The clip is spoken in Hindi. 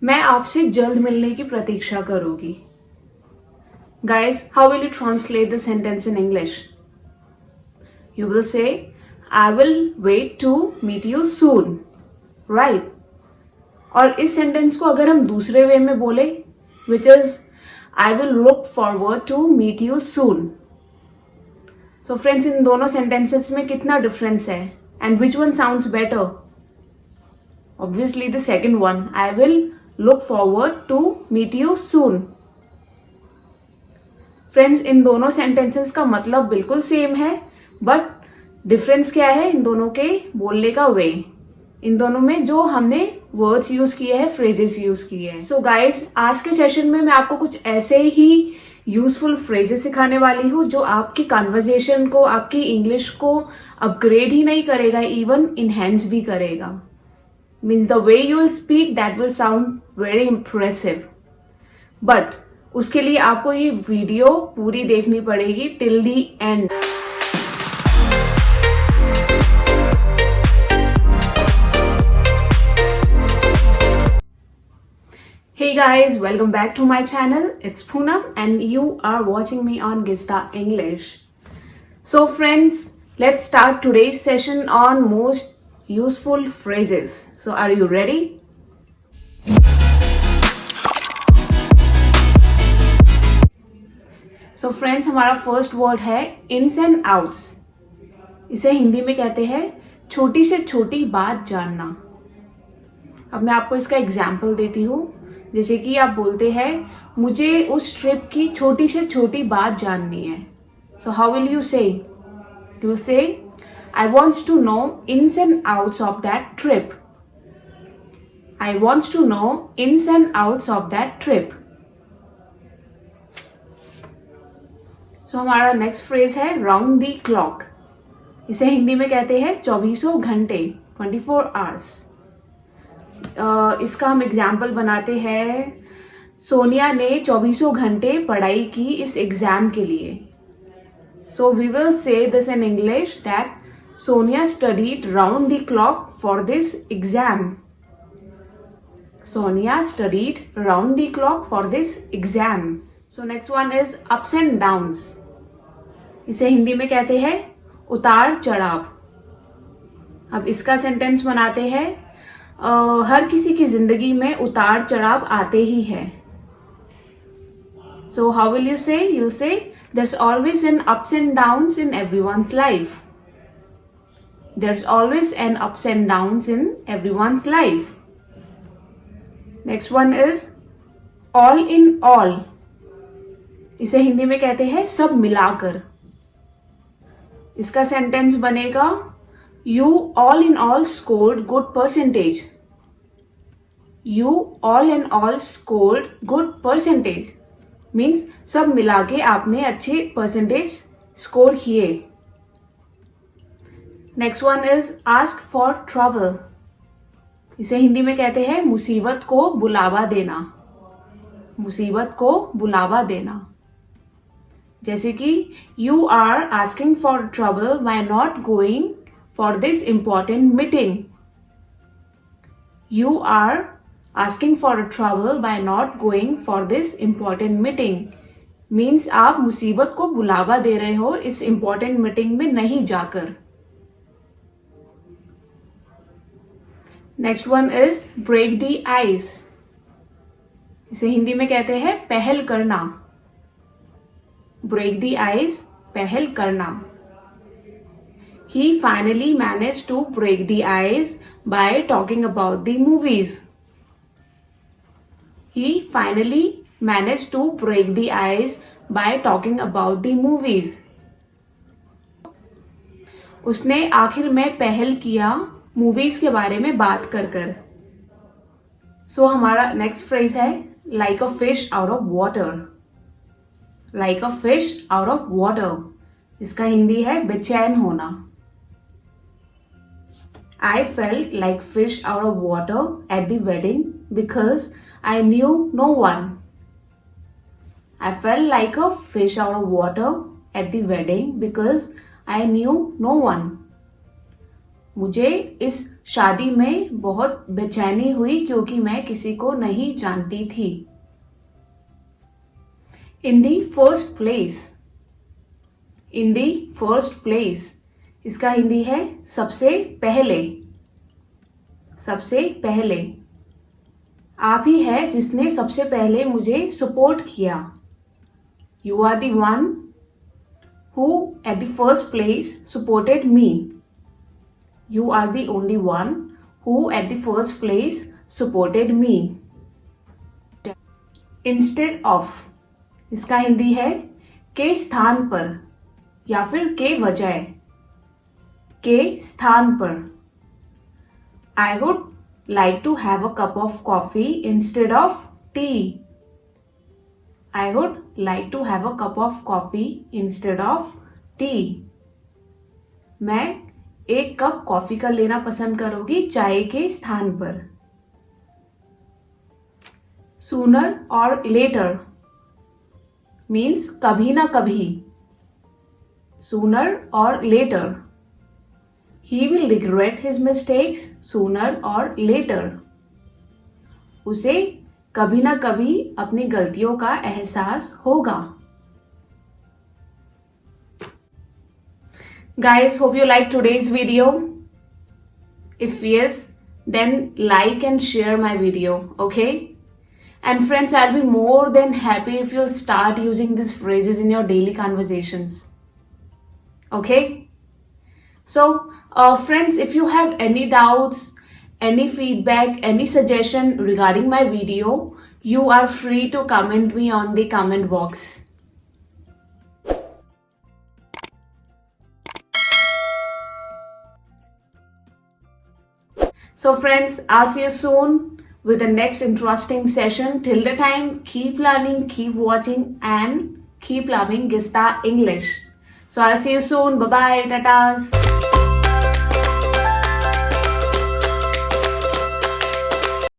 मैं आपसे जल्द मिलने की प्रतीक्षा करूंगी. Guys, how will you translate the sentence in English? You will say, I will wait to meet you soon. Right? और इस सेंटेंस को अगर हम दूसरे वे में बोले, which is, I will look forward to meet you soon. So friends, इन दोनों sentences में कितना difference है? And which one sounds better? Obviously the second one. I will look forward to meet you soon. Friends, इन दोनों सेंटेंसेस का मतलब बिल्कुल सेम है, बट डिफरेंस क्या है इन दोनों के बोलने का वे. इन दोनों में जो हमने वर्ड्स यूज किए हैं, फ्रेजेस यूज किए हैं. सो गाइस, आज के सेशन में मैं आपको कुछ ऐसे ही यूजफुल फ्रेजेस सिखाने वाली हूँ जो आपकी कन्वर्जेशन को, आपकी इंग्लिश को अपग्रेड ही नहीं करेगा, इवन इनहेंस भी करेगा. Means the way you will speak that will sound very impressive. But उसके लिए आपको ये वीडियो पूरी देखनी पड़ेगी till the and. Hey guys, welcome back to my channel. It's Poonam and you are watching me on Gista English. So friends, let's start today's session on most useful phrases. So are you ready? So friends, हमारा फर्स्ट वर्ड है इन्स एंड आउट्स. इसे हिंदी में कहते हैं छोटी से छोटी बात जानना. अब मैं आपको इसका एग्जाम्पल देती हूँ. जैसे कि आप बोलते हैं मुझे उस ट्रिप की छोटी से छोटी बात जाननी है. So how will you say? You will say I wants to know ins and outs of that trip. I wants to know ins and outs of that trip. So हमारा नेक्स्ट फ्रेज है राउंड दी क्लॉक. इसे हिंदी में कहते हैं चौबीसों घंटे, 24 आवर्स. इसका हम एग्जाम्पल बनाते हैं. सोनिया ने चौबीसों घंटे पढ़ाई की इस एग्जाम के लिए. So we will say this in English that Sonia studied round the clock for this exam. Sonia studied round the clock for this exam. So next one is ups and downs. इसे हिंदी में कहते हैं उतार चढ़ाव. अब इसका सेंटेंस बनाते हैं हर किसी की जिंदगी में उतार चढ़ाव आते ही है. सो हाउ विल यू से? यूल से there's always an ups and downs in everyone's life. There's always an ups and downs in everyone's life. Next one is all in all. इसे हिंदी में कहते हैं सब मिलाकर. इसका सेंटेंस बनेगा You all in all scored good percentage. You all in all scored good percentage. Means सब मिला के आपने अच्छे परसेंटेज स्कोर किए. Next one is ask for trouble. इसे हिंदी में कहते हैं मुसीबत को बुलावा देना. मुसीबत को बुलावा देना. जैसे कि you are asking for trouble by not going for this important meeting. You are asking for trouble by not going for this important meeting. Means आप मुसीबत को बुलावा दे रहे हो इस important meeting में नहीं जाकर. Next one is break the ice. इसे हिंदी में कहते हैं पहल करना. Break the ice, पहल करना. He finally managed to break the ice by talking about the movies. He finally managed to break the ice by talking about the movies. उसने आखिर में पहल किया मूवीज के बारे में बात कर कर. सो हमारा नेक्स्ट फ्रेज है like a fish out of water. Like a fish out of water. इसका हिंदी है बेचैन होना. I felt like fish out of water at the wedding because I knew no one. I felt like a fish out of water at the wedding because I knew no one. मुझे इस शादी में बहुत बेचैनी हुई क्योंकि मैं किसी को नहीं जानती थी। In the first place, in the first place इसका हिंदी है सबसे पहले, सबसे पहले। आप ही है जिसने सबसे पहले मुझे सपोर्ट किया। You are the one who at the first place supported me. You are the only one who at the first place supported me. Instead of इसका हिंदी है के स्थान पर या फिर के बजाय, के स्थान पर। I would like to have a cup of coffee instead of tea. I would like to have a cup of coffee instead of tea. मैं एक कप कॉफी का लेना पसंद करूंगी चाय के स्थान पर। Sooner or later means कभी ना कभी। Sooner or later. He will regret his mistakes sooner or later. उसे कभी ना कभी अपनी गलतियों का एहसास होगा। Guys, hope you like today's video. If yes, then like and share my video, okay? And friends, I'll be more than happy if you'll start using these phrases in your daily conversations. Okay? So, friends, if you have any doubts, any feedback, any suggestion regarding my video, you are free to comment me on the comment box. So friends, I'll see you soon with the next interesting session. Till the time, keep learning, keep watching and keep loving Gista English. So I'll see you soon. Bye-bye. Tatas.